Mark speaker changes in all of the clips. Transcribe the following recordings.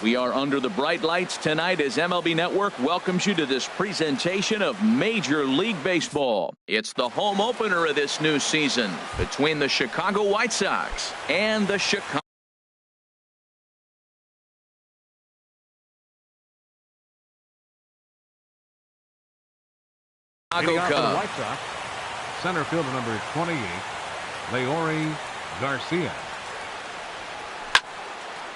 Speaker 1: We are under the bright lights tonight as MLB Network welcomes you to this presentation of Major League Baseball. It's the home opener of this new season between the Chicago White Sox and the Chicago Cubs.
Speaker 2: White Sox, center fielder number 28, Leori Garcia.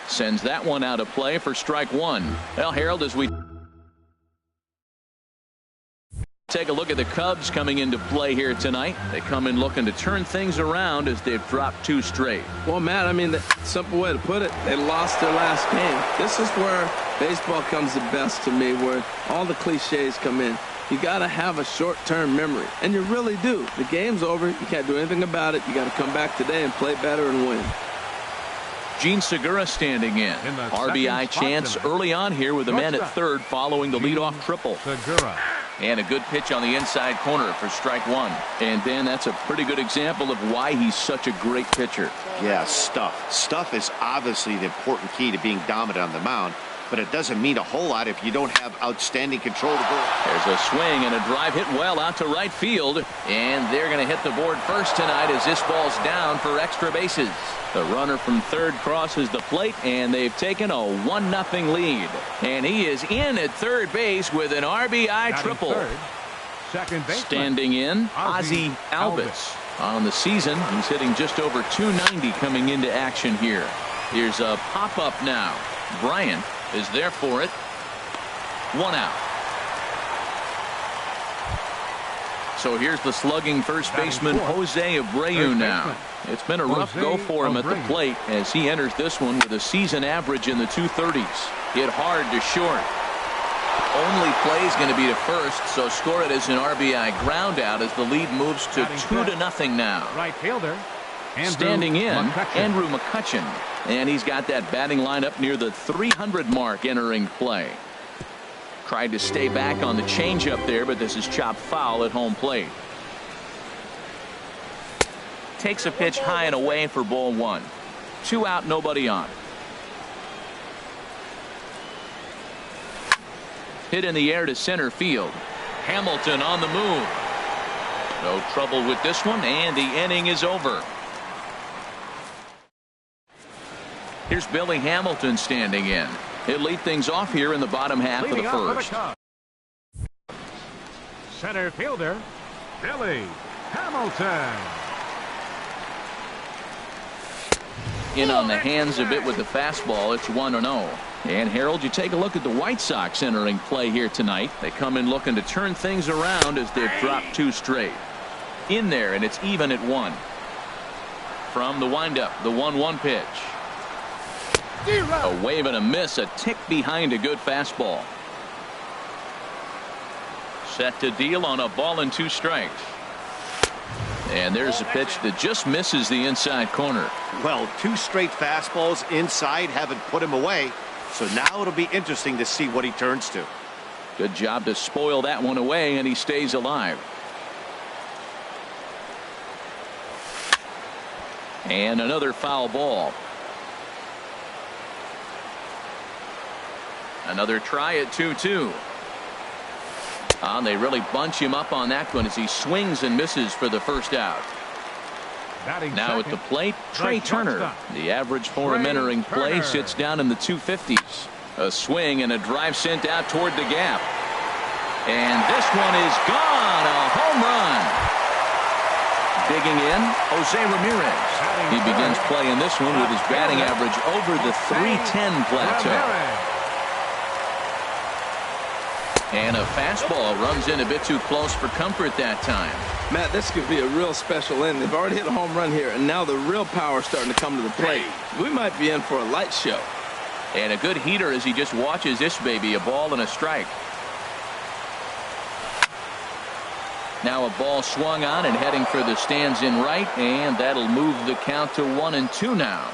Speaker 1: Sends that one out of play for strike one. Well, Harold, as we take a look at the Cubs coming into play here tonight, they come in looking to turn things around as they've dropped 2 straight.
Speaker 3: Well, Matt, I mean, the simple way to put it, they lost their last game. This is where baseball comes the best to me, where all the cliches come in. You got to have a short-term memory, and you really do. The game's over. You can't do anything about it. You got to come back today and play better and win.
Speaker 1: Gene Segura standing in. RBI chance early on here with a man at third following the leadoff triple.
Speaker 2: Segura.
Speaker 1: And a good pitch on the inside corner for strike one. And Dan, that's a pretty good example of why he's such a great pitcher.
Speaker 4: Yeah, stuff. Stuff is obviously the important key to being dominant on the mound, but it doesn't mean a whole lot if you don't have outstanding control of the ball.
Speaker 1: There's a swing and a drive hit well out to right field. And they're going to hit the board first tonight as this ball's down for extra bases. The runner from third crosses the plate, and they've taken a 1-0 lead. And he is in at third base with an RBI triple.
Speaker 2: Second baseman.
Speaker 1: Standing in, Ozzie Alvis. On the season, he's hitting just over 290 coming into action here. Here's a pop-up now. Bryant is there for it. 1 out. So here's the slugging first baseman Jose Abreu now. It's been a rough go for him at the plate as he enters this one with a season average in the 230s. Hit hard to short. Only play is going to be to first, so score it as an RBI ground out as the lead moves to 2-0 now.
Speaker 2: Right fielder.
Speaker 1: Standing in, Andrew McCutchen. And he's got that batting lineup near the 300 mark entering play. Tried to stay back on the changeup there, but this is chopped foul at home plate. Takes a pitch high and away for ball 1. 2 out, nobody on. Hit in the air to center field. Hamilton on the move. No trouble with this one, and the inning is over. Here's Billy Hamilton standing in. He'll lead things off here in the bottom half of the first.
Speaker 2: Center fielder, Billy Hamilton.
Speaker 1: In on the hands a bit with the fastball. It's 1-0. And Harold, you take a look at the White Sox entering play here tonight. They come in looking to turn things around as they've dropped 2 straight. In there, and it's even at 1. From the windup, the 1-1 pitch. A wave and a miss, a tick behind a good fastball. Set to deal on a ball and 2 strikes. And there's a pitch that just misses the inside corner.
Speaker 4: Well, 2 straight fastballs inside haven't put him away, so now it'll be interesting to see what he turns to.
Speaker 1: Good job to spoil that one away, and he stays alive. And another foul ball. Another try at 2-2. They really bunch him up on that one as he swings and misses for the first out. Now at the plate, Trey Turner. The average for him entering play sits down in the 250s. A swing and a drive sent out toward the gap. And this one is gone. A home run. Digging in, Jose Ramirez. He begins playing this one with his batting average over the 310 plateau. And a fastball runs in a bit too close for comfort that time.
Speaker 3: Matt, this could be a real special inning. They've already hit a home run here, and now the real power is starting to come to the plate. We might be in for a light show.
Speaker 1: And a good heater as he just watches this baby, a ball and a strike. Now a ball swung on and heading for the stands in right, and that'll move the count to 1-2 now.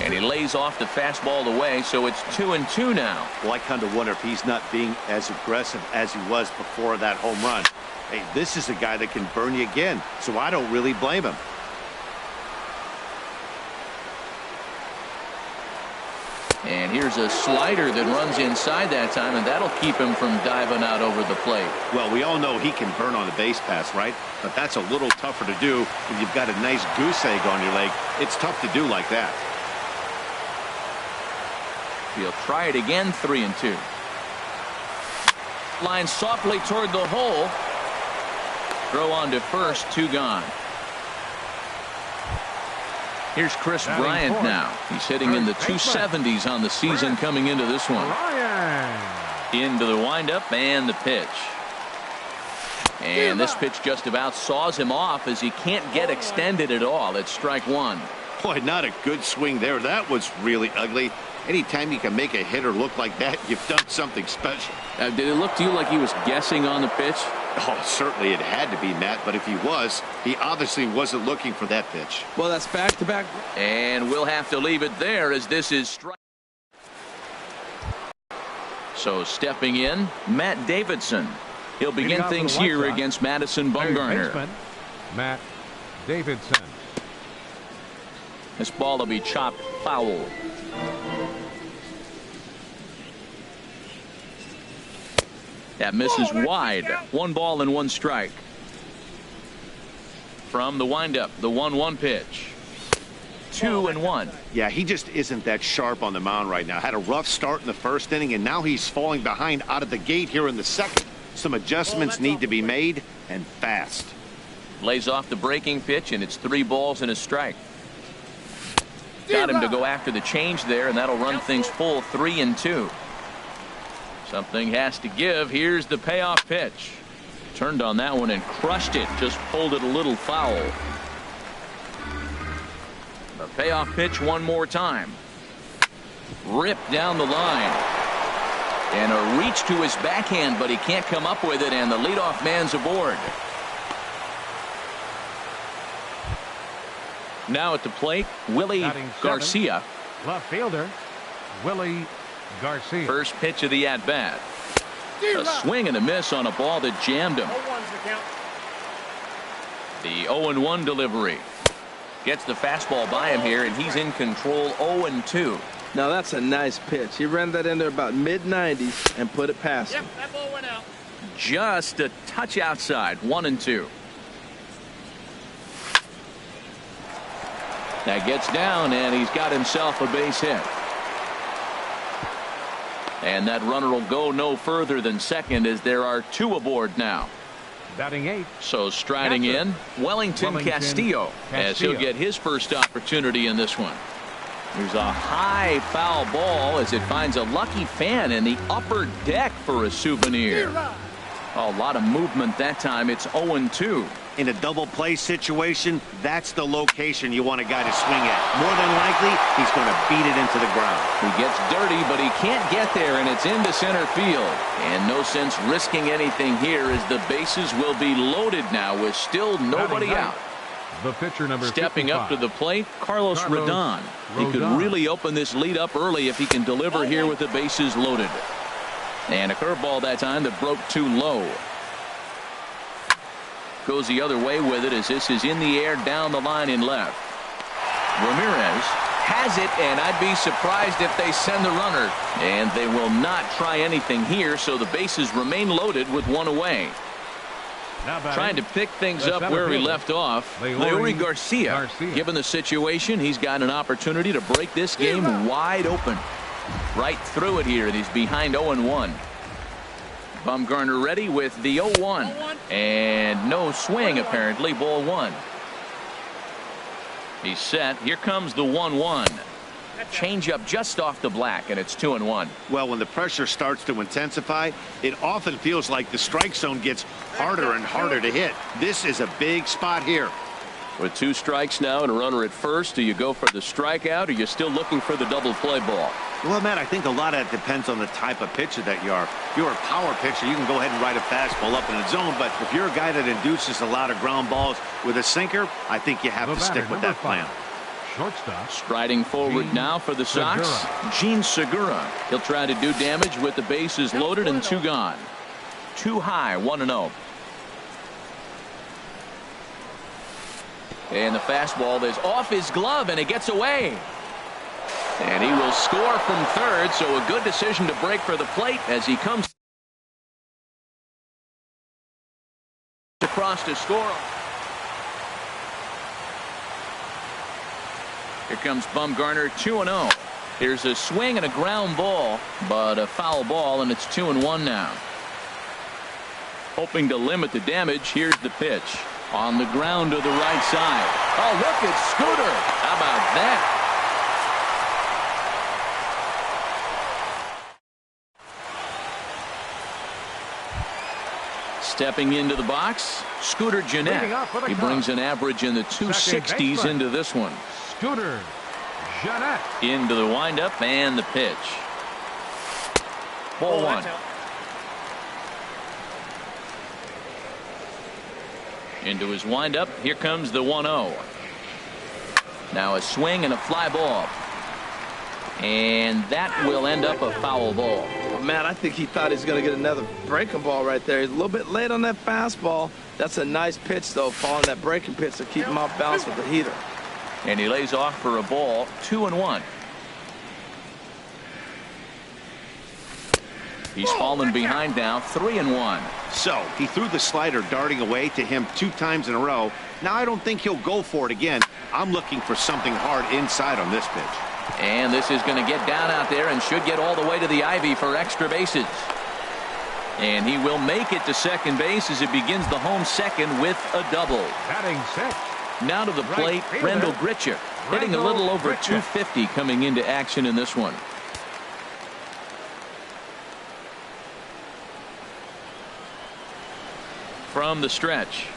Speaker 1: And he lays off the fastball away, so it's 2-2 now.
Speaker 4: Well, I kind of wonder if he's not being as aggressive as he was before that home run. Hey, this is a guy that can burn you again, so I don't really blame him.
Speaker 1: And here's a slider that runs inside that time, and that'll keep him from diving out over the plate.
Speaker 4: Well, we all know he can burn on a base pass, right? But that's a little tougher to do when you've got a nice goose egg on your leg. It's tough to do like that.
Speaker 1: He'll try it again, 3-2. Line softly toward the hole. Throw on to first, 2 gone. Here's Chris Bryant now. He's hitting in the 270s on the season coming into this one. Into the windup and the pitch. And this pitch just about saws him off as he can't get extended at all. It's strike 1.
Speaker 4: Boy, not a good swing there. That was really ugly. Anytime you can make a hitter look like that, you've done something special.
Speaker 1: Did it look to you like he was guessing on the pitch?
Speaker 4: Oh, certainly it had to be, Matt, but if he was, he obviously wasn't looking for that pitch.
Speaker 3: Well, that's back-to-back.
Speaker 1: And we'll have to leave it there as this is strike. So stepping in, Matt Davidson. He'll begin things here against Madison Bumgarner.
Speaker 2: Matt Davidson.
Speaker 1: This ball will be chopped foul. That misses wide. 1 ball and 1 strike. From the windup, the 1-1 pitch. 2-1.
Speaker 4: Yeah, he just isn't that sharp on the mound right now. Had a rough start in the first inning, and now he's falling behind out of the gate here in the second. Some adjustments need to be made, and fast.
Speaker 1: Lays off the breaking pitch, and it's 3 balls and a strike. Got him to go after the change there, and that'll run things full 3-2. Something has to give. Here's the payoff pitch. Turned on that one and crushed it. Just pulled it a little foul. The payoff pitch one more time. Ripped down the line. And a reach to his backhand, but he can't come up with it, and the leadoff man's aboard. Now at the plate, Willie Garcia.
Speaker 2: Left fielder, Willie Garcia.
Speaker 1: First pitch of the at-bat. A swing and a miss on a ball that jammed him. The 0-1 delivery. Gets the fastball by him here, and he's in control. 0-2.
Speaker 3: Now that's a nice pitch. He ran that in there about mid-90s and put it past him.
Speaker 5: That ball went out.
Speaker 1: Just a touch outside. 1-2. That gets down, and he's got himself a base hit. And that runner will go no further than second as there are 2 aboard now.
Speaker 2: Batting 8.
Speaker 1: So striding in, Wellington Castillo, as he'll get his first opportunity in this one. There's a high foul ball as it finds a lucky fan in the upper deck for a souvenir. A lot of movement that time. It's 0-2.
Speaker 4: In a double play situation, that's the location you want a guy to swing at. More than likely, he's going to beat it into the ground.
Speaker 1: He gets dirty, but he can't get there, and it's into center field. And no sense risking anything here as the bases will be loaded now with still nobody out.
Speaker 2: The pitcher number
Speaker 1: Stepping
Speaker 2: 55.
Speaker 1: up to the plate, Carlos Rodon. He could really open this lead up early if he can deliver here with the bases loaded. And a curveball that time that broke too low. Goes the other way with it as this is in the air down the line in left. Ramirez has it, and I'd be surprised if they send the runner. And they will not try anything here, so the bases remain loaded with 1 away. Trying to pick things up where he left off. Leori Garcia. Given the situation, he's got an opportunity to break this game wide open. Right through it here, and he's behind 0-1. Bumgarner ready with the 0-1. And no swing, apparently. Ball 1. He's set. Here comes the 1-1. Change up just off the black, and it's 2-1.
Speaker 4: Well, when the pressure starts to intensify, it often feels like the strike zone gets harder and harder to hit. This is a big spot here.
Speaker 1: With 2 strikes now and a runner at first, do you go for the strikeout, or are you still looking for the double play ball?
Speaker 4: Well, Matt, I think a lot of it depends on the type of pitcher that you are. If you're a power pitcher, you can go ahead and ride a fastball up in the zone. But if you're a guy that induces a lot of ground balls with a sinker, I think you have to stick with that plan.
Speaker 2: Shortstop.
Speaker 1: Striding forward now for the Sox, Gene Segura. He'll try to do damage with the bases loaded and 2 gone. Too high, 1-0. And the fastball is off his glove, and it gets away. And he will score from third, so a good decision to break for the plate as he comes across to score. Here comes Bumgarner, 2-0. Here's a swing and a ground ball, but a foul ball, and it's 2-1 now. Hoping to limit the damage, here's the pitch. On the ground to the right side. Oh, look at Scooter. How about that? Stepping into the box, Scooter Gennett. He brings an average in the 260s into this one.
Speaker 2: Scooter Gennett.
Speaker 1: Into the windup and the pitch. Ball one. Into his windup. Here comes the 1-0. Now a swing and a fly ball. And that will end up a foul ball.
Speaker 3: Oh, Matt, I think he thought he was going to get another breaking ball right there. He's a little bit late on that fastball. That's a nice pitch, though, following that breaking pitch to keep him off balance with the heater.
Speaker 1: And he lays off for a ball, 2-1. He's fallen behind now, 3-1.
Speaker 4: So he threw the slider darting away to him 2 times in a row. Now I don't think he'll go for it again. I'm looking for something hard inside on this pitch.
Speaker 1: And this is going to get down out there and should get all the way to the ivy for extra bases. And he will make it to second base as it begins the home second with a double.
Speaker 2: Batting sixth.
Speaker 1: Now to the plate, Rendell Grichuk, hitting a little over 250 coming into action in this one. From the stretch.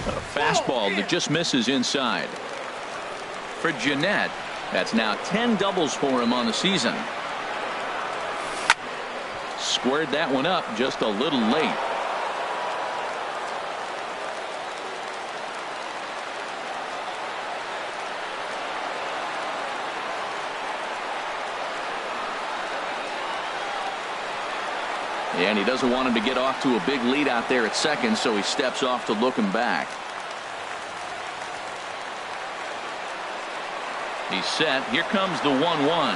Speaker 1: A fastball that just misses inside. For Gennett, that's now 10 doubles for him on the season. Squared that one up just a little late. And he doesn't want him to get off to a big lead out there at second, so he steps off to look him back. He's set. Here comes the 1-1.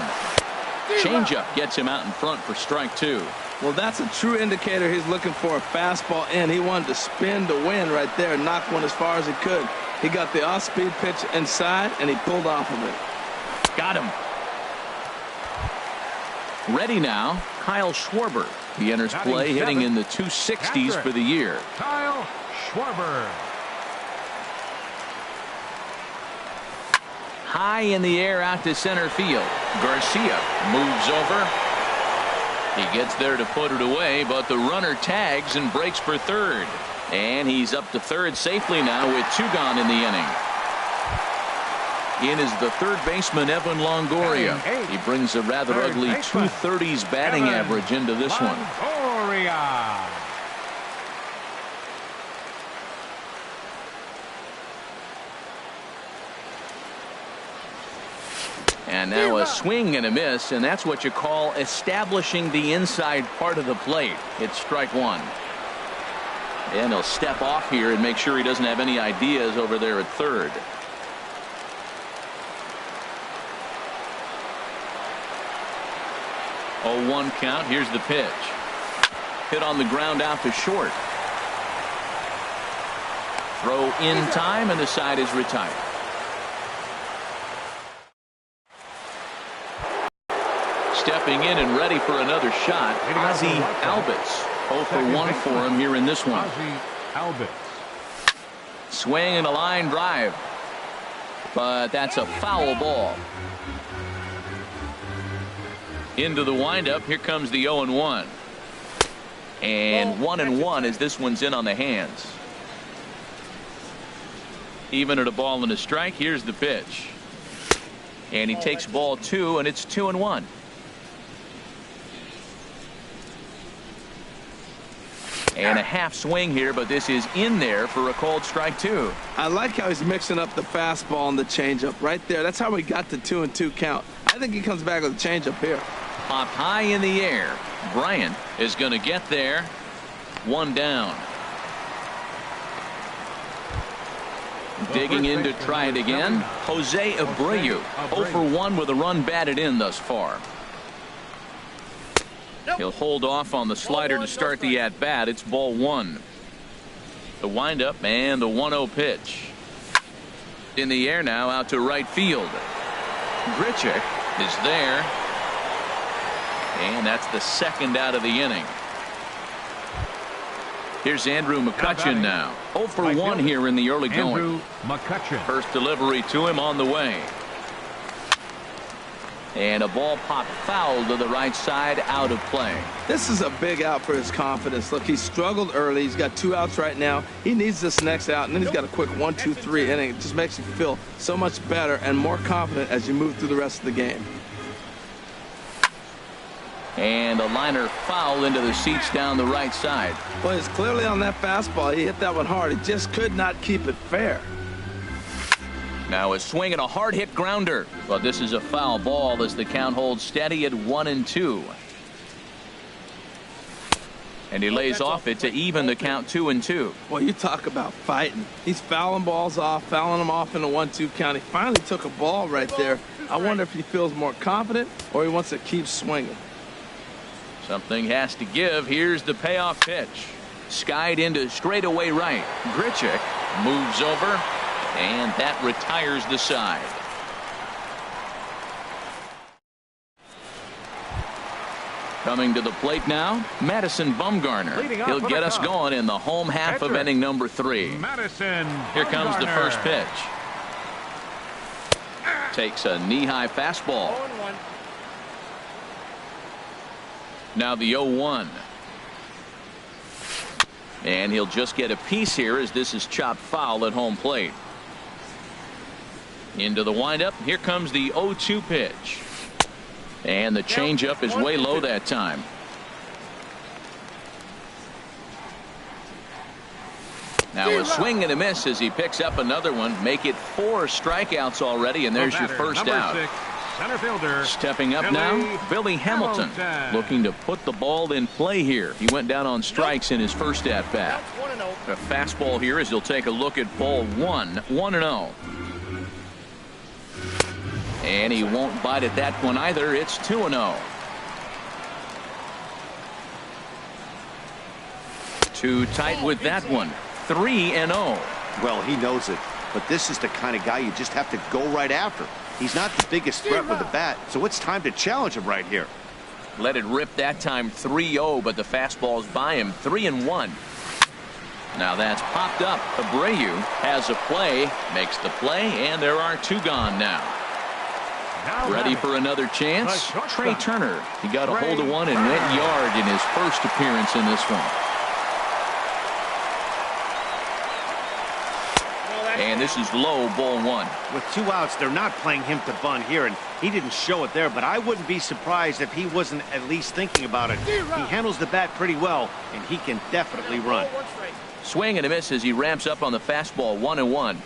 Speaker 1: Changeup gets him out in front for strike 2.
Speaker 3: Well, that's a true indicator he's looking for a fastball in. He wanted to spin to win right there and knock one as far as he could. He got the off-speed pitch inside, and he pulled off of it.
Speaker 1: Got him. Ready now, Kyle Schwarber. He enters play hitting in the 260s for the year.
Speaker 2: Kyle Schwarber.
Speaker 1: High in the air out to center field. Garcia moves over. He gets there to put it away, but the runner tags and breaks for third. And he's up to third safely now with 2 gone in the inning. In is the third baseman, Evan Longoria. He brings a rather ugly 230s batting average into this one.
Speaker 2: Longoria.
Speaker 1: And now a swing and a miss, and that's what you call establishing the inside part of the plate. It's strike 1. And he'll step off here and make sure he doesn't have any ideas over there at third. 0-1 count. Here's the pitch. Hit on the ground out to short. Throw in time, and the side is retired. Stepping in and ready for another shot, Ozzie Albies. 0 for 1 for him here in this one.
Speaker 2: Ozzie Albies.
Speaker 1: Swing and a line drive. But that's a foul ball. Into the windup. Here comes the 0-1. And 1-1 as this one's in on the hands. Even at a ball and a strike. Here's the pitch. And he takes ball 2, and it's 2-1. And a half swing here, but this is in there for a called strike 2.
Speaker 3: I like how he's mixing up the fastball and the changeup right there. That's how we got the 2-2 count. I think he comes back with a changeup here.
Speaker 1: Up high in the air. Bryant is going to get there. 1 down. Digging in to try it again, Jose Abreu, 0 for 1 with a run batted in thus far. He'll hold off on the slider to start the at-bat. It's ball 1. The windup and the 1-0 pitch. In the air now, out to right field. Grichuk is there. And that's the second out of the inning. Here's Andrew McCutchen now. 0 for 1 here in the early going. First delivery to him on the way. And a ball popped foul to the right side, out of play.
Speaker 3: This is a big out for his confidence. Look, he struggled early. He's got 2 outs right now. He needs this next out, and then he's got a quick 1, 2, 3 inning. It just makes you feel so much better and more confident as you move through the rest of the game.
Speaker 1: And a liner foul into the seats down the right side.
Speaker 3: Well, he's clearly on that fastball. He hit that one hard. He just could not keep it fair.
Speaker 1: Now a swing and a hard hit grounder. But this is a foul ball as the count holds steady at 1-2. And he lays off it to even the count 2-2.
Speaker 3: Well, you talk about fighting. He's fouling balls off, fouling them off in a 1-2 count. He finally took a ball right there. I wonder if he feels more confident or he wants to keep swinging.
Speaker 1: Something has to give. Here's the payoff pitch. Skied into straightaway right. Grichuk moves over, and that retires the side. Coming to the plate now, Madison Bumgarner. He'll get us going in the home half of inning number 3. Here comes the first pitch. Takes a knee-high fastball. Now the 0-1. And he'll just get a piece here as this is chopped foul at home plate. Into the windup. Here comes the 0-2 pitch. And the changeup is way low that time. Now a swing and a miss as he picks up another one. Make it 4 strikeouts already, and there's your first out.
Speaker 2: Center fielder.
Speaker 1: Stepping up now, Billy Hamilton, looking to put the ball in play here. He went down on strikes in his first at bat. A fastball here as he'll take a look at ball 1, 1-0. And he won't bite at that one either. It's 2-0. Too tight with that one. 3-0.
Speaker 4: Well, he knows it, but this is the kind of guy you just have to go right after. He's not the biggest threat with the bat, so it's time to challenge him right here.
Speaker 1: Let it rip that time. 3-0, but the fastball's by him. 3-1. Now that's popped up. Abreu has a play, makes the play, and there are 2 gone now. Ready for another chance? Trey Turner. He got a hold of one and went yard in his first appearance in this one. And this is low, ball 1.
Speaker 4: With 2 outs, they're not playing him to bunt here, and he didn't show it there, but I wouldn't be surprised if he wasn't at least thinking about it. He handles the bat pretty well, and he can definitely run.
Speaker 1: Swing and a miss as he ramps up on the fastball. 1-1.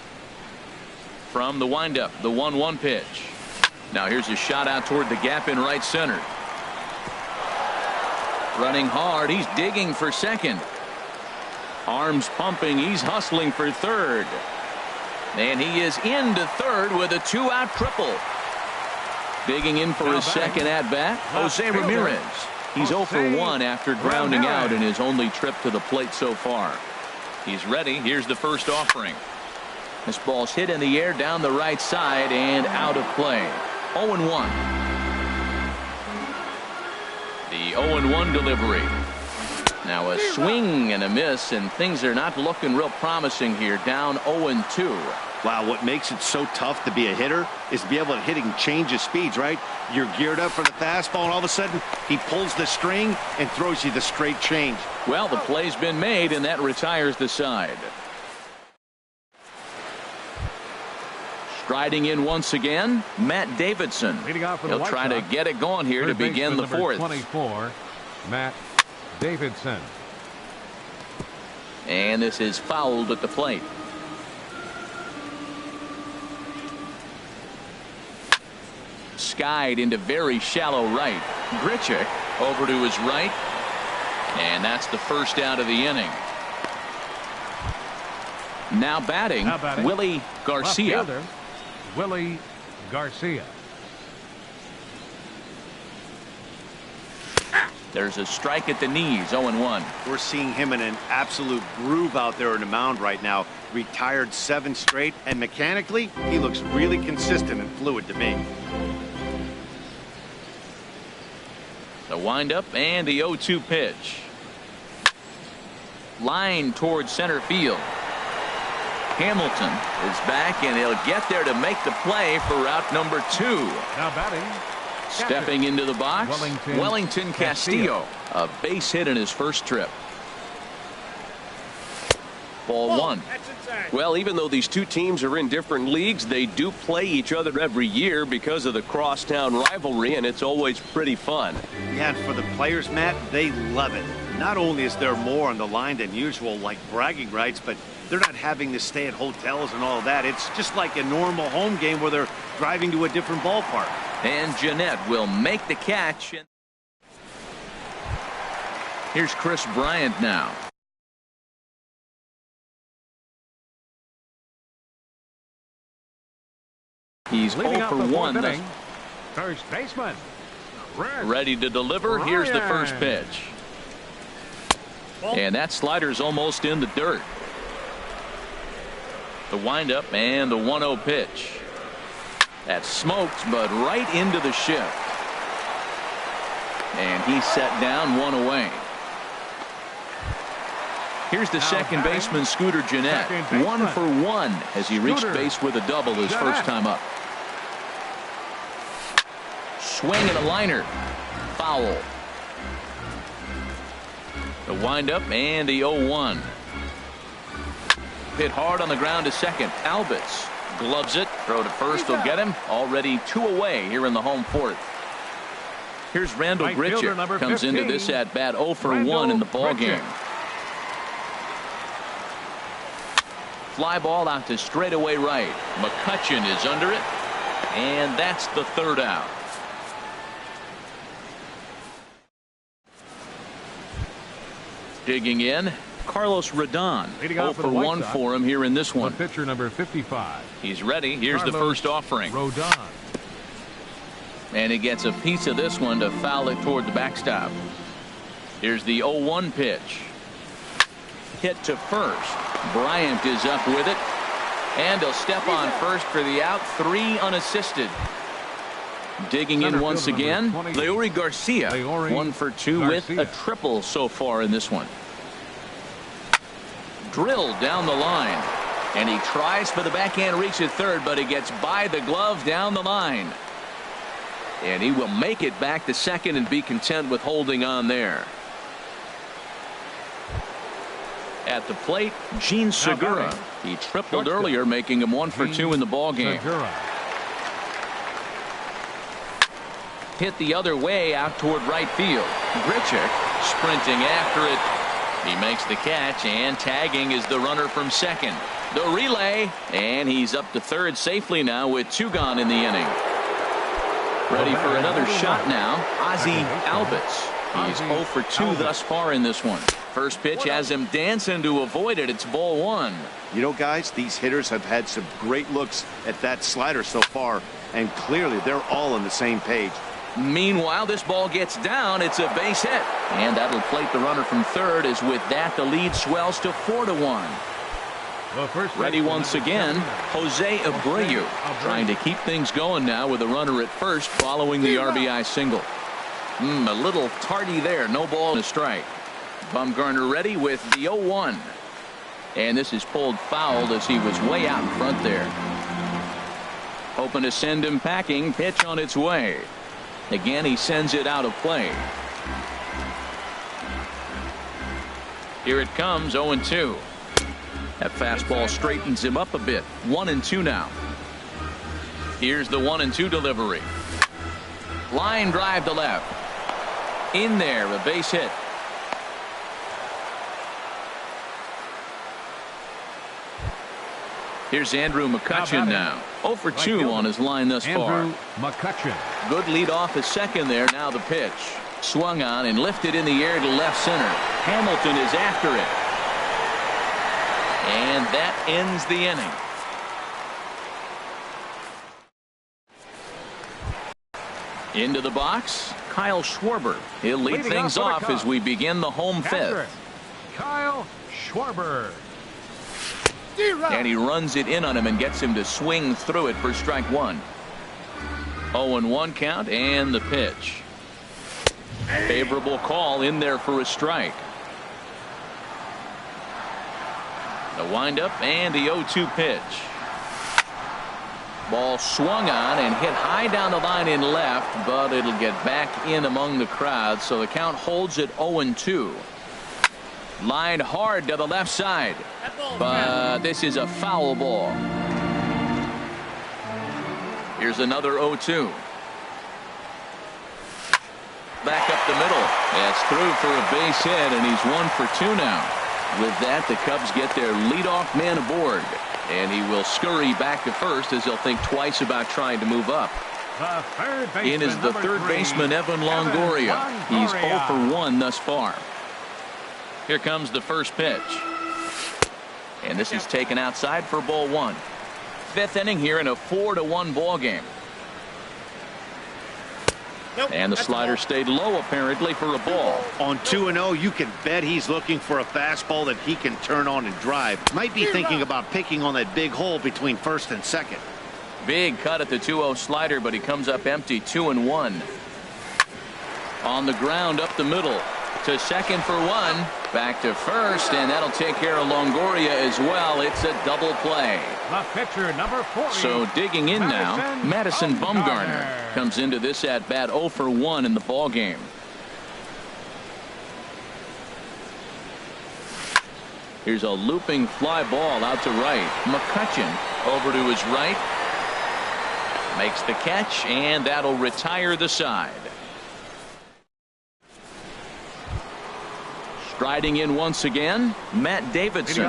Speaker 1: From the windup, the 1-1 pitch. Now here's a shot out toward the gap in right center. Running hard, he's digging for second. Arms pumping, he's hustling for third. And he is into third with a 2-out triple. Digging in for his second at-bat, Jose Ramirez. He's 0 for 1 after grounding out in his only trip to the plate so far. He's ready. Here's the first offering. This ball's hit in the air down the right side and out of play. 0-1. The 0-1 delivery. Now a swing and a miss, and things are not looking real promising here. Down 0-2.
Speaker 4: Wow, what makes it so tough to be a hitter is to be able to hitting change of speeds, right? You're geared up for the fastball, and all of a sudden he pulls the string and throws you the straight change.
Speaker 1: Well, the play's been made, and that retires the side. Striding in once again, Matt Davidson. He'll try to get it going here to begin the 4th.
Speaker 2: 24, Matt Davidson.
Speaker 1: And this is fouled at the plate. Skied into very shallow right. Grichuk over to his right. And that's the first out of the inning. Now batting, Willie Garcia.
Speaker 2: Left fielder, Willie Garcia.
Speaker 1: There's a strike at the knees, 0-1.
Speaker 4: We're seeing him in an absolute groove out there in the mound right now. Retired 7 straight, and mechanically, he looks really consistent and fluid to me.
Speaker 1: The windup and the 0-2 pitch. Line towards center field. Hamilton is back, and he'll get there to make the play for route number 2.
Speaker 2: Now batting.
Speaker 1: Stepping into the box, Wellington Castillo. A base hit in his first trip. Ball 1.
Speaker 5: Well, even though these two teams are in different leagues, they do play each other every year because of the crosstown rivalry, and it's always pretty fun.
Speaker 4: Yeah, and for the players, Matt, they love it. Not only is there more on the line than usual, like bragging rights, but they're not having to stay at hotels and all that. It's just like a normal home game where they're driving to a different ballpark.
Speaker 1: And Jeanette will make the catch. Here's Chris Bryant now. He's 0 for 1.
Speaker 2: First baseman.
Speaker 1: Ready to deliver. Here's the first pitch. And that slider's almost in the dirt. The windup and the 1-0 pitch. That smoked, but right into the shift. And he's set down, 1 away. Here's the second baseman, Scooter Jeanette. 1 for 1 as he reached base with a double his first time up. Swing and a liner. Foul. The windup and the 0-1. Hit hard on the ground to second. Albitz gloves it. Throw to first will get him. Already 2 away here in the home fourth. Here's Randall Grichuk. Comes into this at bat 0 for 1 in the ball game. Fly ball out to straightaway right. McCutchen is under it. And that's the third out. Digging in, Carlos Rodon. 0 for 1 for him here in this one.
Speaker 2: The pitcher number 55.
Speaker 1: He's ready. Here's the first offering.
Speaker 2: Rodon.
Speaker 1: And he gets a piece of this one to foul it toward the backstop. Here's the 0-1 pitch. Hit to first. Bryant is up with it. And he'll step on first for the out. 3 unassisted. Digging in once again, Leury Garcia. 1 for 2 with a triple so far in this one. Drilled down the line. And he tries for the backhand reach at third, but he gets by the glove down the line. And he will make it back to second and be content with holding on there. At the plate, Gene Segura. He tripled earlier, making him 1 for 2 in the ball game. Hit the other way out toward right field. Grichuk sprinting after it. He makes the catch, and tagging is the runner from second. The relay, and he's up to third safely now with 2 gone in the inning. Ready for another shot now, Ozzie Albitz. He's 0 for 2 thus far in this one. First pitch has him dancing to avoid it. It's ball 1.
Speaker 4: You know, guys, these hitters have had some great looks at that slider so far, and clearly they're all on the same page.
Speaker 1: Meanwhile, this ball gets down. It's a base hit. And that'll plate the runner from third, as with that the lead swells to 4-1. Ready once again, Jose Abreu, trying to keep things going now with a runner at first following the RBI single. A little tardy there. No ball and a strike. Bumgarner ready with the 0-1. And this is pulled foul as he was way out in front there. Hoping to send him packing. Pitch on its way. Again, he sends it out of play. Here it comes, 0-2. That fastball straightens him up a bit. 1-2 now. Here's the 1-2 delivery. Line drive to left. In there, a base hit. Here's Andrew McCutchen now. 0 for 2 on his line thus far.
Speaker 2: McCutchen.
Speaker 1: Good lead off at second there. Now the pitch. Swung on and lifted in the air to left center. Hamilton is after it. And that ends the inning. Into the box, Kyle Schwarber. He'll lead things off as we begin the home fifth.
Speaker 2: Kyle Schwarber.
Speaker 1: And he runs it in on him and gets him to swing through it for strike one. 0-1 count and the pitch. Favorable call in there for a strike. The windup and the 0-2 pitch. Ball swung on and hit high down the line in left, but it'll get back in among the crowd, so the count holds at 0-2. Lined hard to the left side, but this is a foul ball. Here's another 0-2. Back up the middle. It's through for a base hit, and he's 1 for 2 now. With that, the Cubs get their leadoff man aboard, and he will scurry back to first as he'll think twice about trying to move up. In is the third baseman, Evan Longoria. He's 0 for 1 thus far. Here comes the first pitch. And this is taken outside for ball one. Fifth inning here in a 4-1 ball game. And the slider stayed low apparently for a ball.
Speaker 4: On 2-0, you can bet he's looking for a fastball that he can turn on and drive. Might be thinking about picking on that big hole between first and second.
Speaker 1: Big cut at the 2-0 slider, but he comes up empty. 2-1. On the ground up the middle. To second for 1. Back to first, and that'll take care of Longoria as well. It's a double play.
Speaker 2: The pitcher, number 40.
Speaker 1: So digging in now, Madison Bumgarner comes into this at bat 0 for 1 in the ball game. Here's a looping fly ball out to right. McCutchen over to his right. Makes the catch, and that'll retire the side. Striding in once again, Matt Davidson.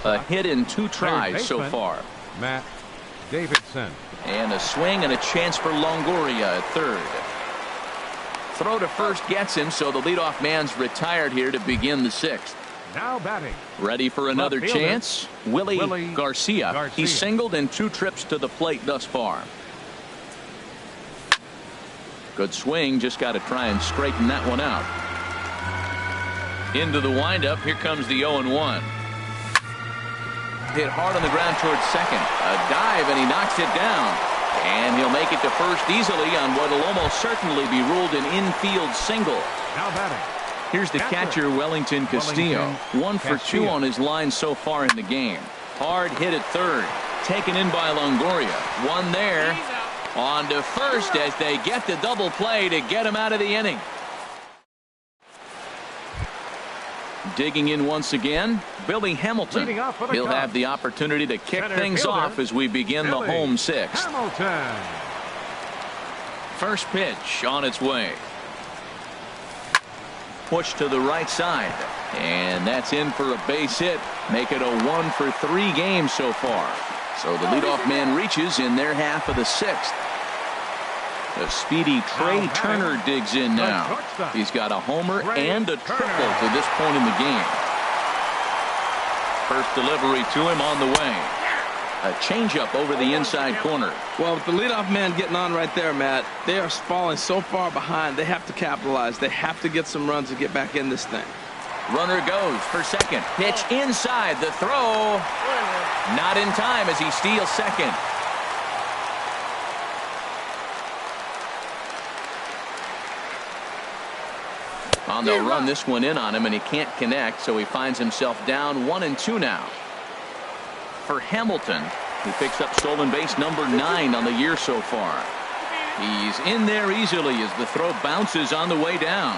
Speaker 1: A hit in 2 tries so far.
Speaker 2: Matt Davidson.
Speaker 1: And a swing and a chance for Longoria at third. Throw to first gets him, so the leadoff man's retired here to begin the 6th.
Speaker 2: Now batting.
Speaker 1: Ready for another chance? Willie Garcia. He singled in 2 trips to the plate thus far. Good swing, just got to try and straighten that one out. Into the windup. Here comes the 0-1. Hit hard on the ground towards second. A dive, and he knocks it down. And he'll make it to first easily on what will almost certainly be ruled an infield single.
Speaker 2: Now batting.
Speaker 1: Here's the catcher, Wellington Castillo. 1 for 2 on his line so far in the game. Hard hit at third. Taken in by Longoria. One there. On to first as they get the double play to get him out of the inning. Digging in once again, Billy Hamilton. He'll have the opportunity to kick things off as we begin the home 6th. First pitch on its way. Push to the right side, and that's in for a base hit. Make it a 1 for 3 games so far. So the leadoff man reaches in their half of the 6th. The speedy Trey Turner digs in now. He's got a homer and a triple to this point in the game. First delivery to him on the way. A changeup over the inside corner.
Speaker 3: Well, with the leadoff man getting on right there, Matt, they are falling so far behind. They have to capitalize. They have to get some runs to get back in this thing.
Speaker 1: Runner goes for second. Pitch inside. The throw. Not in time as he steals second. On the run, this one in on him, and he can't connect, so he finds himself down 1-2 now. For Hamilton, who picks up stolen base number 9 on the year so far. He's in there easily as the throw bounces on the way down.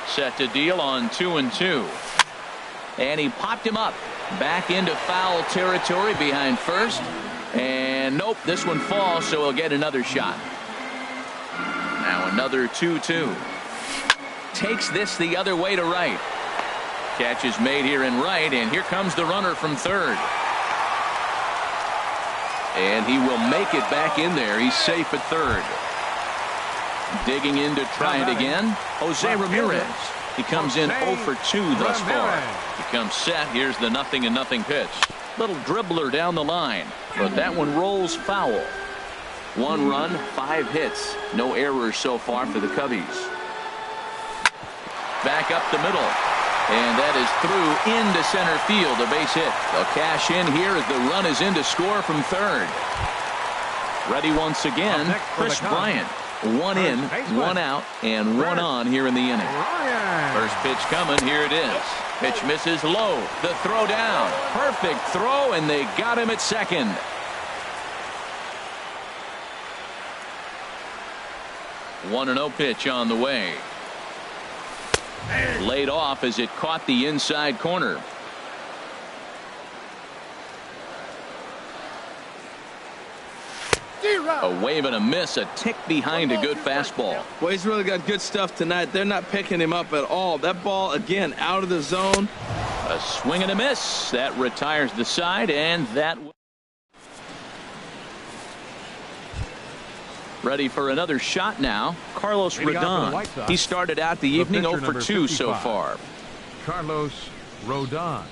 Speaker 1: Set to deal on 2-2. And he popped him up. Back into foul territory behind first. And nope, this one falls, so he'll get another shot. Now another 2-2. Takes this the other way to right. Catch is made here in right, and here comes the runner from third. And he will make it back in there. He's safe at third. Digging in to try it again, Jose Ramirez. He comes in 0 for 2 thus far. He comes set. Here's the 0-0 pitch. Little dribbler down the line, but that one rolls foul. 1 run, 5 hits. No errors so far for the Cubbies. Back up the middle. And that is through into center field. A base hit. They'll cash in here as the run is in to score from third. Ready once again, Chris Bryant. 1 in, 1 out, and 1 on here in the inning. First pitch coming. Here it is. Pitch misses low. The throw down. Perfect throw, and they got him at second. One 1-0 pitch on the way. Laid off as it caught the inside corner. A wave and a miss, a tick behind a good fastball.
Speaker 3: Well, he's really got good stuff tonight. They're not picking him up at all. That ball, again, out of the zone.
Speaker 1: A swing and a miss. That retires the side, and that... Ready for another shot now. Carlos Rodon. He started out the evening 0 for 2 so far.
Speaker 2: Carlos Rodon.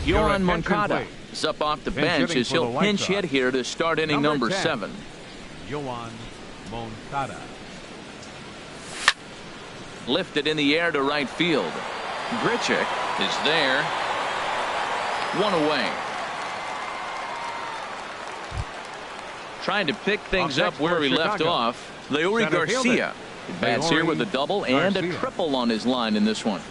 Speaker 1: Yohan Moncada is up off the bench as he'll pinch hit here to start inning number 7.
Speaker 2: Yohan Moncada.
Speaker 1: Lifted in the air to right field. Grichuk is there. 1 away. Trying to pick things up where he left off. Leury Garcia bats here with a double and a triple on his line in this one.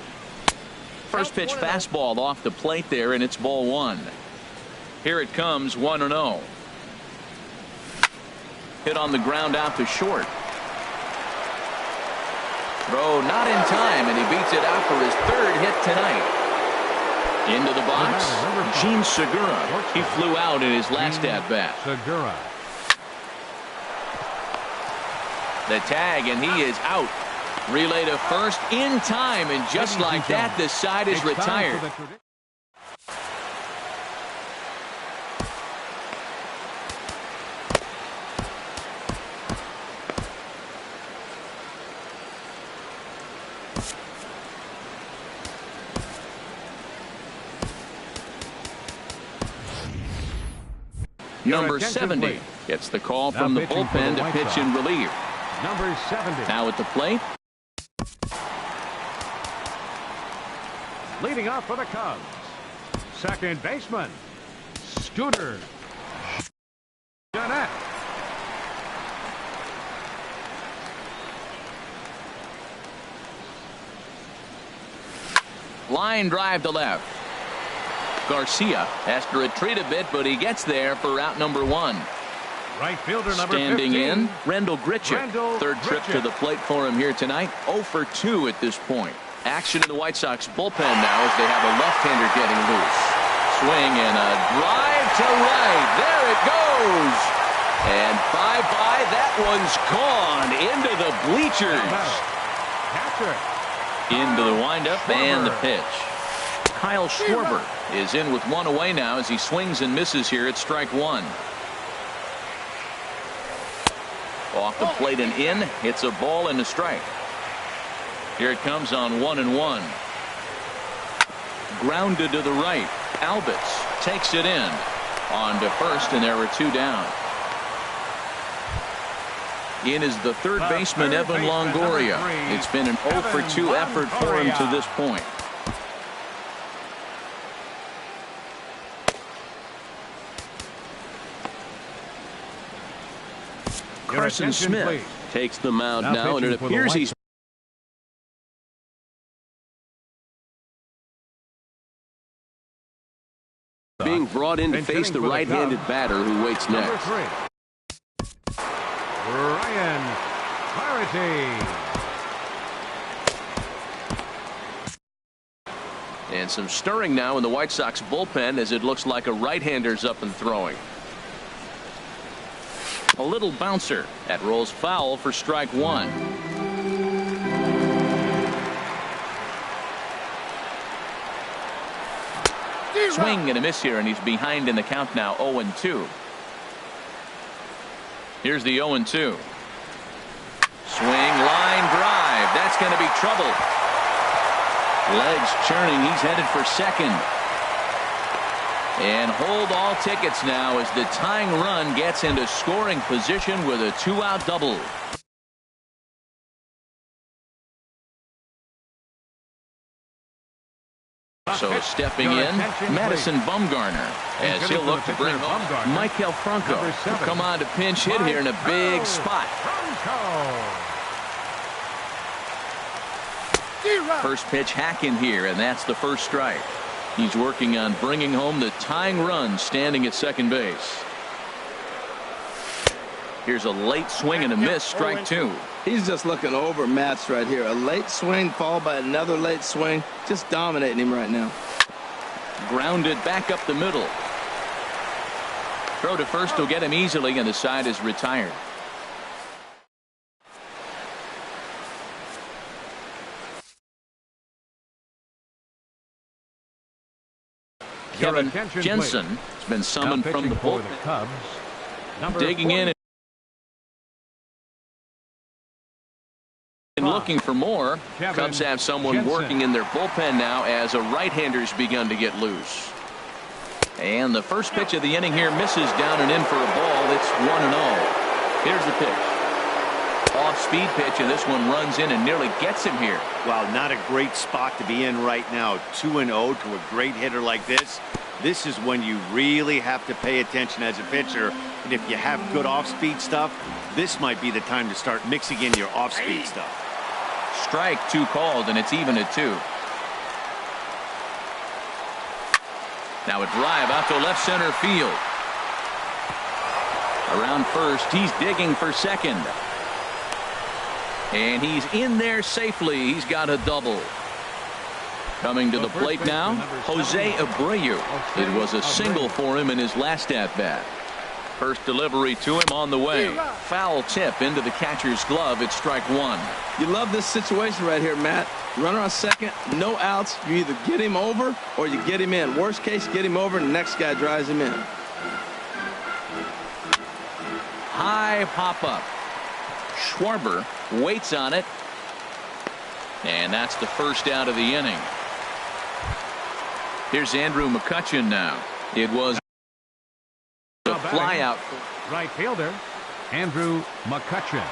Speaker 1: First pitch fastball off the plate there, and it's ball 1. Here it comes, 1-0. Hit on the ground out to short. Throw not in time, and he beats it out for his 3rd hit tonight. Into the box, Gene Segura. He flew out in his last at-bat.
Speaker 2: Segura.
Speaker 1: The tag, and he is out. Relay to first in time, and just like that, the side is retired. Number 70 gets the call from the bullpen to pitch in relief.
Speaker 2: Number 70.
Speaker 1: Now at the plate.
Speaker 2: Leading off for the Cubs, second baseman, Scooter Gennett.
Speaker 1: Line drive to left. Garcia has to retreat a bit, but he gets there for out number 1.
Speaker 2: Right fielder number
Speaker 1: Standing
Speaker 2: 15.
Speaker 1: in, Rendell Grichuk. Third trip to the plate for him here tonight. 0 for 2 at this point. Action in the White Sox bullpen now as they have a left-hander getting loose. Swing and a drive to right. There it goes. And bye-bye. That one's gone into the bleachers. Into the windup and the pitch. Kyle Schwarber is in with 1 away now as he swings and misses here at strike 1. Off the plate and in. It's a ball and a strike. Here it comes on 1-1. Grounded to the right. Albitz takes it in. On to first, and there are 2 down. In is the third baseman, Evan Longoria. It's been an 0 for 2 effort for him to this point. Carson Smith takes the mound now, and it appears he's being brought in to face the right-handed batter who waits next.
Speaker 2: Ryan Clarity.
Speaker 1: And some stirring now in the White Sox bullpen as it looks like a right-hander's up and throwing. A little bouncer. That rolls foul for strike one. Swing and a miss here, and he's behind in the count now, 0-2. Here's the 0-2. Swing, line drive. That's going to be trouble. Legs churning. He's headed for second. And hold all tickets now as the tying run gets into scoring position with a 2-out double. So stepping in, Madison Bumgarner, as he'll look to bring home Michael Franco, who come on to pinch hit here in a big spot. First pitch hacking here, and that's the first strike. He's working on bringing home the tying run, standing at second base. Here's a late swing and a miss, strike two.
Speaker 3: He's just looking overmatched right here. A late swing followed by another late swing. Just dominating him right now.
Speaker 1: Grounded back up the middle. Throw to first will get him easily, and the side is retired. Kevin Jensen has been summoned from the bullpen. Digging in and looking for more. Cubs have someone working in their bullpen now as a right-hander's begun to get loose. And the first pitch of the inning here misses down and in for a ball. It's 1-0. Here's the pitch. Off-speed pitch, and this one runs in and nearly gets him here.
Speaker 4: Well, not a great spot to be in right now. 2-0 to a great hitter like this. This is when you really have to pay attention as a pitcher. And if you have good off-speed stuff, this might be the time to start mixing in your off-speed stuff.
Speaker 1: Strike two called, and it's even at 2. Now a drive out to left center field. Around first, he's digging for second. And he's in there safely. He's got a double. Coming to the plate now, Jose Abreu. It was a single for him in his last at-bat. First delivery to him on the way. Foul tip into the catcher's glove. It's strike one.
Speaker 3: You love this situation right here, Matt. Runner on second, no outs. You either get him over or you get him in. Worst case, get him over and the next guy drives him in.
Speaker 1: High pop-up. Schwarber waits on it. And that's the first out of the inning. Here's Andrew McCutchen now. It was a fly out.
Speaker 2: Right fielder, Andrew McCutchen.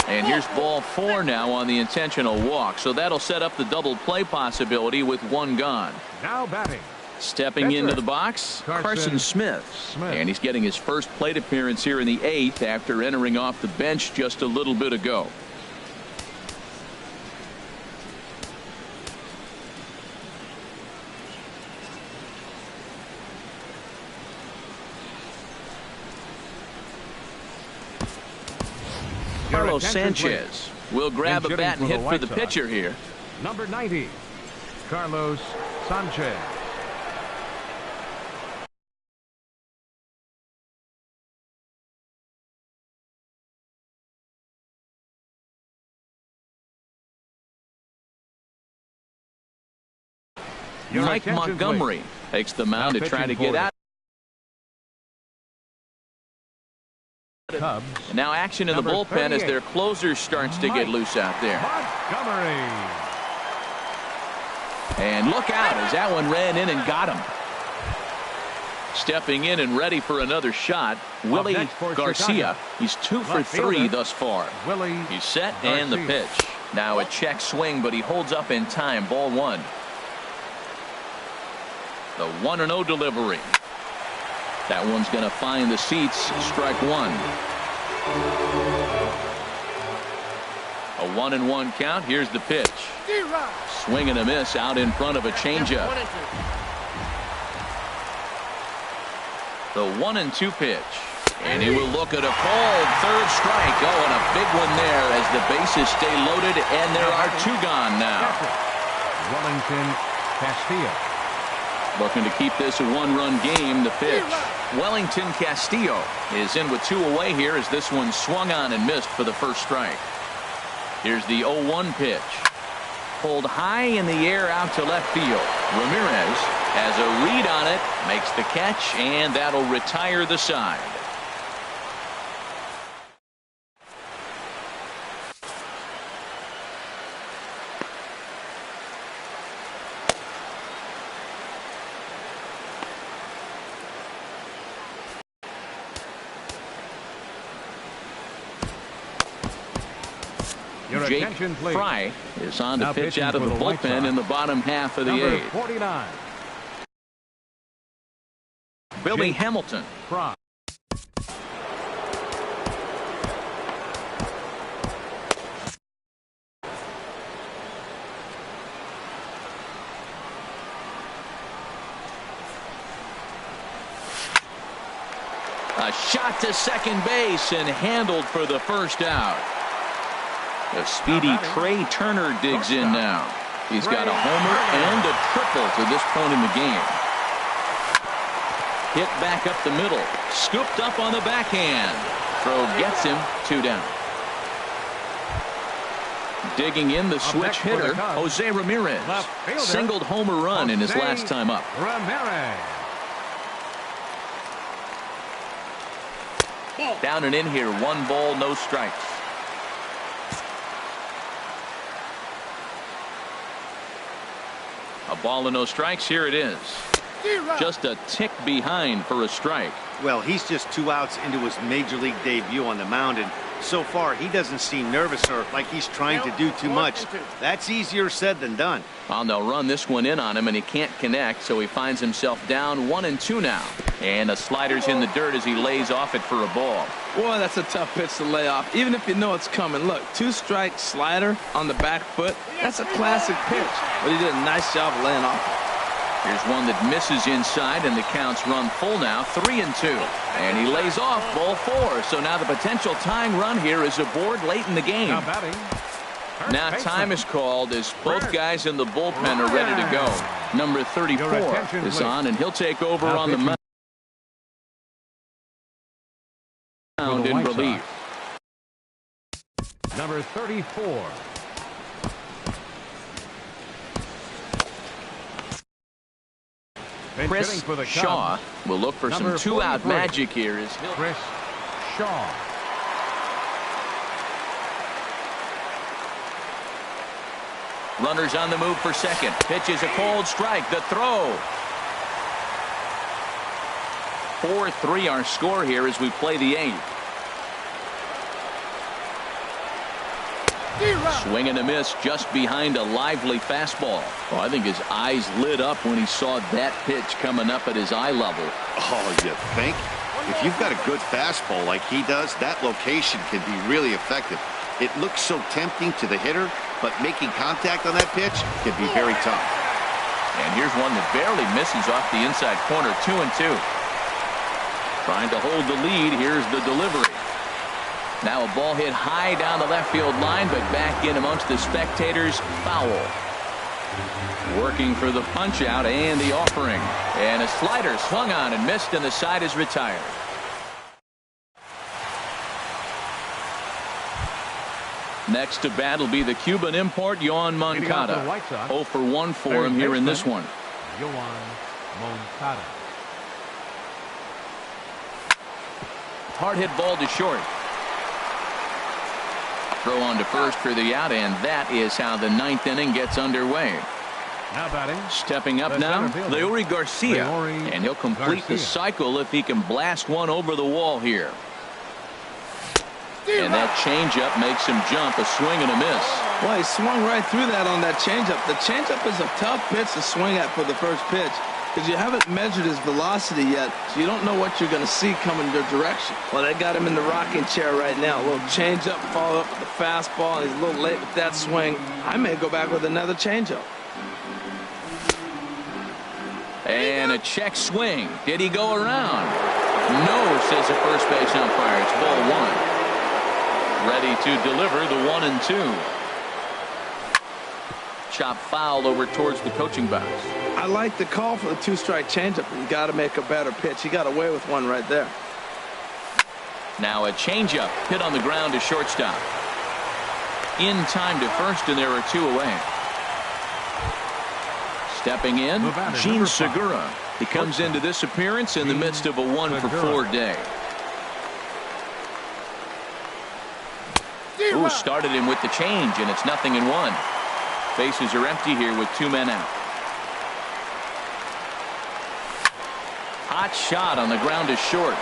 Speaker 1: And here's ball 4 now on the intentional walk. So that'll set up the double play possibility with one gone.
Speaker 2: Now batting.
Speaker 1: Stepping into the box, Carson Smith. And he's getting his first plate appearance here in the 8th after entering off the bench just a little bit ago. Carlos Sanchez will grab a bat and hit for the pitcher here.
Speaker 2: Number 90, Carlos Sanchez.
Speaker 1: Mike Montgomery takes the mound to try to get out.
Speaker 2: Cubs.
Speaker 1: And now action in the bullpen as their closer starts to get loose out there.
Speaker 2: Montgomery.
Speaker 1: And look out as that one ran in and got him. Stepping in and ready for another shot, Willie Garcia. He's 2 for 3 thus far. He's set and the pitch. Now a check swing, but he holds up in time. Ball 1. The 1-0 delivery. That one's going to find the seats. Strike one. A 1-1 count. Here's the pitch. Swing and a miss out in front of a changeup. The 1-2 pitch. And he will look at a called third strike. Oh, and a big one there as the bases stay loaded, and there are 2 gone now.
Speaker 2: Wellington Castillo.
Speaker 1: Looking to keep this a 1-run game. The pitch. Wellington Castillo is in with 2 away here as this one swung on and missed for the first strike. Here's the 0-1 pitch. Pulled high in the air out to left field. Ramirez has a read on it, makes the catch, and that'll retire the side. Jake Fry is on to pitch out of the bullpen in the bottom half of the 8th.
Speaker 2: 49.
Speaker 1: Billy
Speaker 2: Jake
Speaker 1: Hamilton.
Speaker 2: Fry.
Speaker 1: A shot to second base and handled for the first out. The speedy Trey Turner digs in now. He's got a homer and a triple to this point in the game. Hit back up the middle. Scooped up on the backhand. Throw gets him. 2 down. Digging in the switch hitter, Jose Ramirez. Singled homer run in his last time up.
Speaker 2: Ramirez.
Speaker 1: Down and in here. 1 ball, no strikes. A ball and no strikes. Here it is. Just a tick behind for a strike.
Speaker 4: Well, he's just 2 outs into his major league debut on the mound, and so far he doesn't seem nervous or like he's trying to do too much. That's easier said than done.
Speaker 1: Well, they'll run this one in on him, and he can't connect, so he finds himself down 1-2 now. And a slider's in the dirt as he lays off it for a ball.
Speaker 3: Boy, that's a tough pitch to lay off, even if you know it's coming. Look, 2-strike slider on the back foot. That's a classic pitch, but he did a nice job of laying off it.
Speaker 1: Here's one that misses inside, and the count's run full now, 3-2. And he lays off ball 4. So now the potential tying run here is aboard late in the game. Now time is called as both guys in the bullpen are ready to go. Number 34 is on, and he'll take over on the mound in relief.
Speaker 2: Number 34.
Speaker 1: Chris Shaw will look for some 2-out magic here.
Speaker 2: Chris Shaw.
Speaker 1: Runners on the move for second. Pitch is a cold strike. The throw. 4-3 our score here as we play the 8th. Swing and a miss just behind a lively fastball. Well, I think his eyes lit up when he saw that pitch coming up at his eye level.
Speaker 4: Oh, you think? If you've got a good fastball like he does, that location can be really effective. It looks so tempting to the hitter, but making contact on that pitch can be very tough.
Speaker 1: And here's one that barely misses off the inside corner. 2-2. Trying to hold the lead. Here's the delivery. Now a ball hit high down the left field line, but back in amongst the spectators. Foul. Working for the punch out and the offering. And a slider swung on and missed, and the side is retired. Next to bat will be the Cuban import, Yoan Moncada. 0 for 1 for him here in this one.
Speaker 2: Yoan Moncada.
Speaker 1: Hard hit ball to short. Throw on to first for the out, and that is how the 9th inning gets underway.
Speaker 2: Now batting.
Speaker 1: Stepping up now, Leury Garcia. And he'll complete the cycle if he can blast one over the wall here. And that changeup makes him jump. A swing and a miss.
Speaker 3: Well, he swung right through that on that changeup. The changeup is a tough pitch to swing at for the first pitch, because you haven't measured his velocity yet, so you don't know what you're going to see coming your direction. Well, they got him in the rocking chair right now. A little changeup, followed up with the fastball, and he's a little late with that swing. I may go back with another changeup.
Speaker 1: And a check swing. Did he go around? No, says the first base umpire. It's ball 1. Ready to deliver the 1-2. Chop foul over towards the coaching box.
Speaker 3: I like the call for the 2-strike changeup. You got to make a better pitch. He got away with one right there.
Speaker 1: Now a changeup hit on the ground to shortstop. In time to first, and there are 2 away. Stepping in, Gene Segura. He comes into this appearance in the midst of a 1-for-4 day. Ooh, started him with the change, and it's 0-1. Bases are empty here with 2 men out. Hot shot on the ground to short.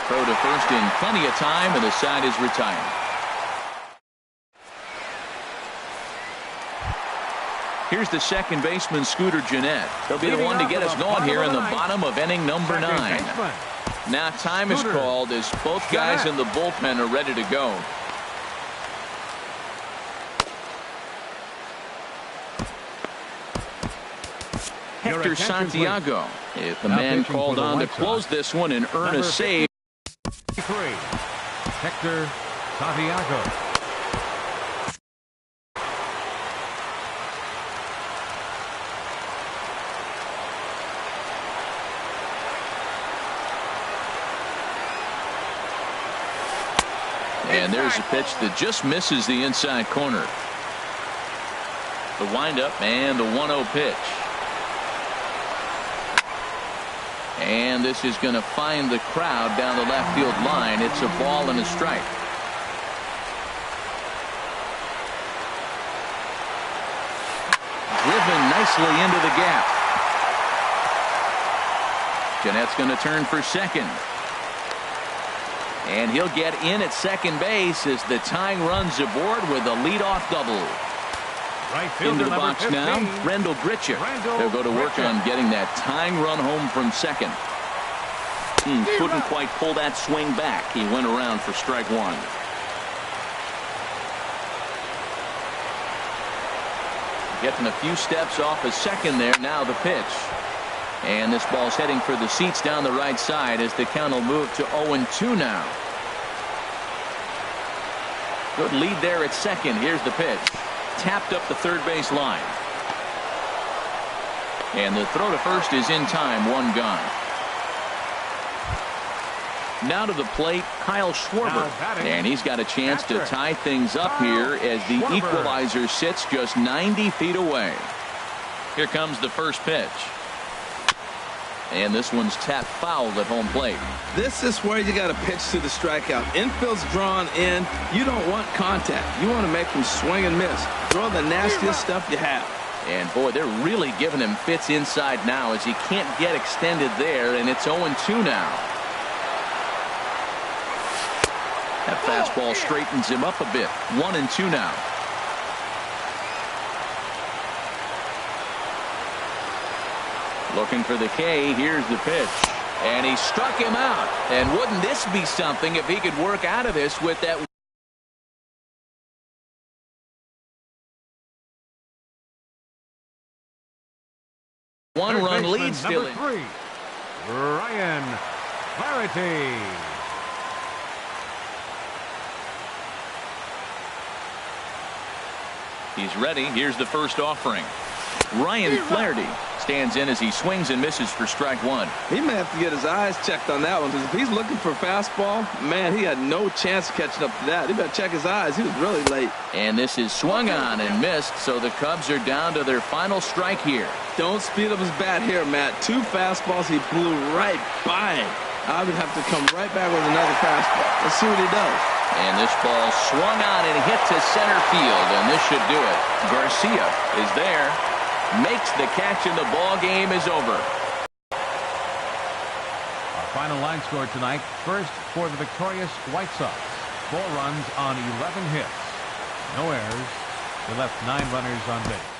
Speaker 1: Throw to first in plenty of time, and the side is retired. Here's the second baseman, Scooter Gennett. He'll be the one to get us going here in the bottom of inning number 9. Now time is called as both guys in the bullpen are ready to go. Hector Santiago is the man called on to close this one and earn a save.
Speaker 2: Hector Santiago.
Speaker 1: And there's a pitch that just misses the inside corner. The windup and the 1-0 pitch. And this is going to find the crowd down the left field line. It's a ball and a strike. Driven nicely into the gap. Gennett's going to turn for second. And he'll get in at second base as the tying run's aboard with a leadoff double. Into the box now, Rendell Grichuk. They'll go to work on getting that tying run home from second. Couldn't quite pull that swing back. He went around for strike 1. Getting a few steps off of second there. Now the pitch. And this ball's heading for the seats down the right side as the count will move to 0-2 now. Good lead there at second. Here's the pitch. Tapped up the third base line. And the throw to first is in time. 1 gone. Now to the plate, Kyle Schwarber. And he's got a chance to tie things up here as the equalizer sits just 90 feet away. Here comes the first pitch. And this one's tapped foul at home plate.
Speaker 3: This is where you got to pitch to the strikeout. Infield's drawn in. You don't want contact. You want to make him swing and miss. Throw the nastiest stuff you have.
Speaker 1: And boy, they're really giving him fits inside now as he can't get extended there, and it's 0-2 now. That fastball straightens him up a bit. 1-2 now. Looking for the K. Here's the pitch. And he struck him out. And wouldn't this be something if he could work out of this with that one-run lead still in.
Speaker 2: Ryan Flaherty.
Speaker 1: He's ready. Here's the first offering. Ryan Flaherty stands in as he swings and misses for strike 1.
Speaker 3: He may have to get his eyes checked on that one, because if he's looking for a fastball, man, he had no chance of catching up to that. He better check his eyes. He was really late.
Speaker 1: And this is swung on and missed, so the Cubs are down to their final strike here.
Speaker 3: Don't speed up his bat here, Matt. 2 fastballs, he blew right by him. I would have to come right back with another fastball. Let's see what he does.
Speaker 1: And this ball swung on and hit to center field, and this should do it. Garcia is there. Makes the catch, and the ball game is over.
Speaker 2: Our final line score tonight. First for the victorious White Sox. 4 runs on 11 hits. No errors. They left 9 runners on base.